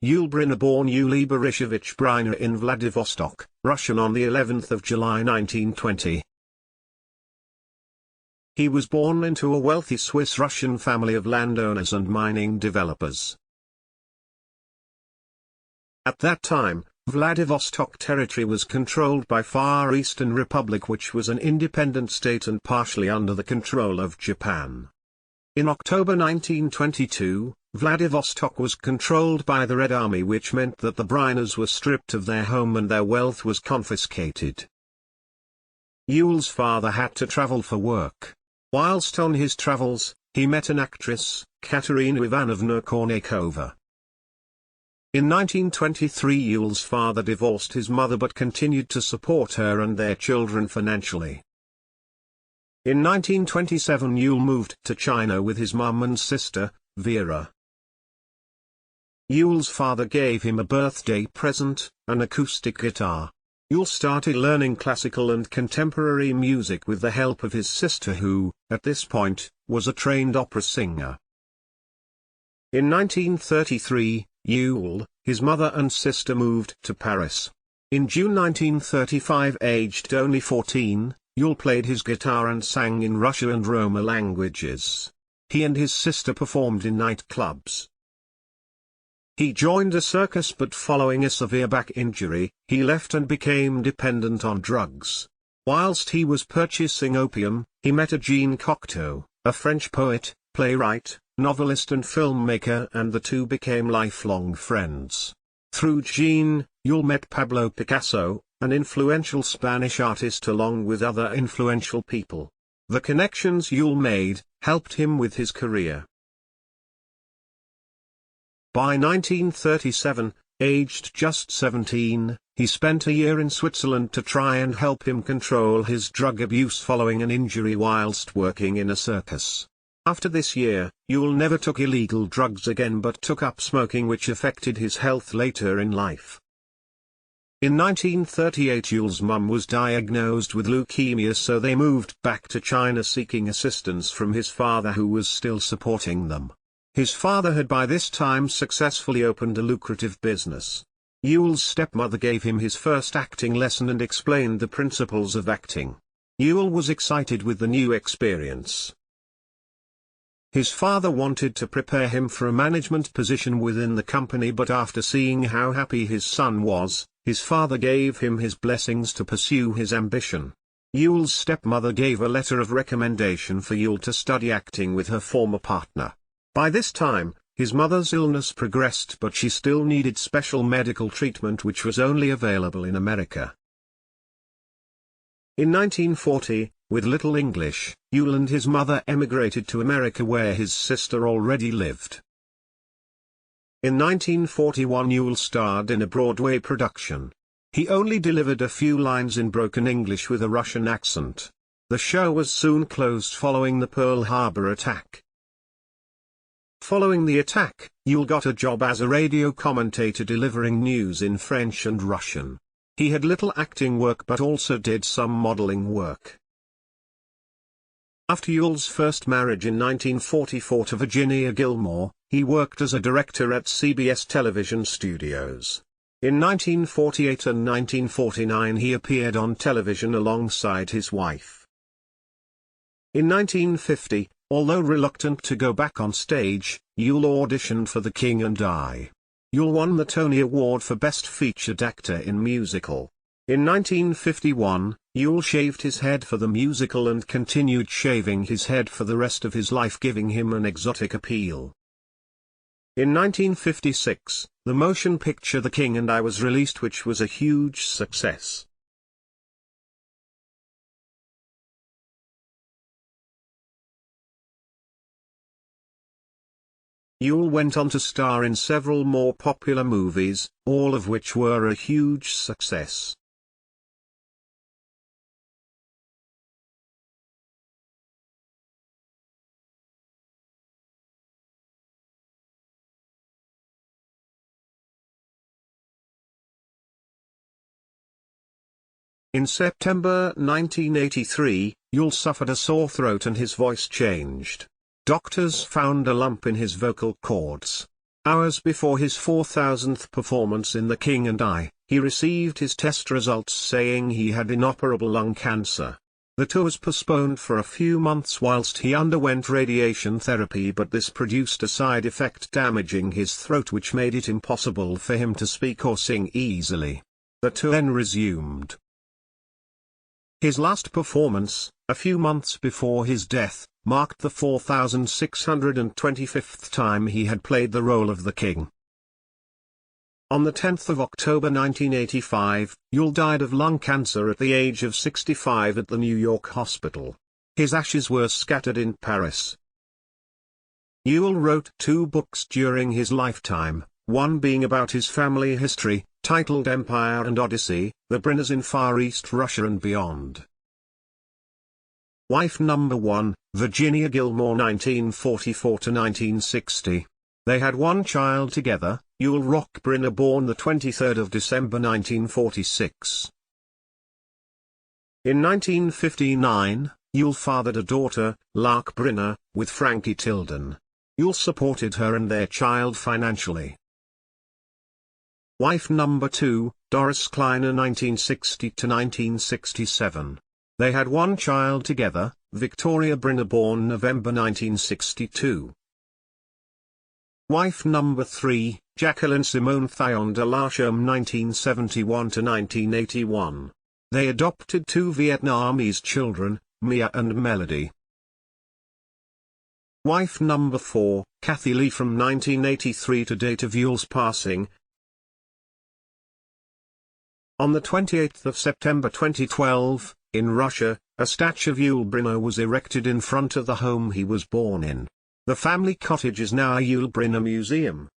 Yul Brynner, born Yul Brynner in Vladivostok, Russian, on the 11th of July 1920. He was born into a wealthy Swiss-Russian family of landowners and mining developers. At that time, Vladivostok territory was controlled by Far Eastern Republic, which was an independent state and partially under the control of Japan. In October 1922, Vladivostok was controlled by the Red Army, which meant that the Bryners were stripped of their home and their wealth was confiscated. Yul's father had to travel for work. Whilst on his travels, he met an actress, Katerina Ivanovna Kornakova. In 1923, Yul's father divorced his mother but continued to support her and their children financially. In 1927, Yul moved to China with his mum and sister, Vera. Yul's father gave him a birthday present, an acoustic guitar. Yul started learning classical and contemporary music with the help of his sister, who, at this point, was a trained opera singer. In 1933, Yul, his mother and sister moved to Paris. In June 1935, aged only 14, Yul played his guitar and sang in Russian and Roma languages. He and his sister performed in nightclubs. He joined a circus, but following a severe back injury, he left and became dependent on drugs. Whilst he was purchasing opium, he met Jean Cocteau, a French poet, playwright, novelist and filmmaker, and the two became lifelong friends. Through Jean, Yul met Pablo Picasso, an influential Spanish artist, along with other influential people. The connections Yul made helped him with his career. By 1937, aged just 17, he spent a year in Switzerland to try and help him control his drug abuse following an injury whilst working in a circus. After this year, Yul never took illegal drugs again but took up smoking, which affected his health later in life. In 1938, Yul's mum was diagnosed with leukemia, so they moved back to China seeking assistance from his father, who was still supporting them. His father had by this time successfully opened a lucrative business. Yul's stepmother gave him his first acting lesson and explained the principles of acting. Yul was excited with the new experience. His father wanted to prepare him for a management position within the company, but after seeing how happy his son was, his father gave him his blessings to pursue his ambition. Yul's stepmother gave a letter of recommendation for Yul to study acting with her former partner. By this time, his mother's illness progressed, but she still needed special medical treatment which was only available in America. In 1940, with little English, Yul and his mother emigrated to America, where his sister already lived. In 1941, Yul starred in a Broadway production. He only delivered a few lines in broken English with a Russian accent. The show was soon closed following the Pearl Harbor attack. Following the attack, Yul got a job as a radio commentator delivering news in French and Russian. He had little acting work but also did some modeling work. After Yul's first marriage in 1944 to Virginia Gilmore, he worked as a director at CBS television studios. In 1948 and 1949 he appeared on television alongside his wife. In 1950, although reluctant to go back on stage, Yul auditioned for The King and I. Yul won the Tony Award for Best Featured Actor in Musical. In 1951, Yul shaved his head for the musical and continued shaving his head for the rest of his life, giving him an exotic appeal. In 1956, the motion picture The King and I was released, which was a huge success. Yul went on to star in several more popular movies, all of which were a huge success. In September 1983, Yul suffered a sore throat and his voice changed. Doctors found a lump in his vocal cords. Hours before his 4,000th performance in The King and I, he received his test results saying he had inoperable lung cancer. The tour was postponed for a few months whilst he underwent radiation therapy, but this produced a side effect damaging his throat which made it impossible for him to speak or sing easily. The tour then resumed. His last performance, a few months before his death, marked the 4,625th time he had played the role of the king. On the 10th of October 1985, Yul died of lung cancer at the age of 65 at the New York hospital. His ashes were scattered in Paris. Yul wrote 2 books during his lifetime, one being about his family history, titled Empire and Odyssey, The Brynners in Far East Russia and Beyond. Wife number 1, Virginia Gilmore 1944–1960. They had one child together, Yul Brynner, born the 23rd of December 1946. In 1959, Yul fathered a daughter, Lark Brynner, with Frankie Tilden. Yul supported her and their child financially. Wife number 2, Doris Kleiner 1960–1967. They had one child together, Victoria Brynner, born November 1962. Wife number 3, Jacqueline Simone Thion de Lachambe 1971–1981. They adopted 2 Vietnamese children, Mia and Melody. Wife number 4, Kathy Lee, from 1983 to date of Yul's passing. On the 28th of September 2012, in Russia, a statue of Yul Brynner was erected in front of the home he was born in. The family cottage is now a Yul Brynner museum.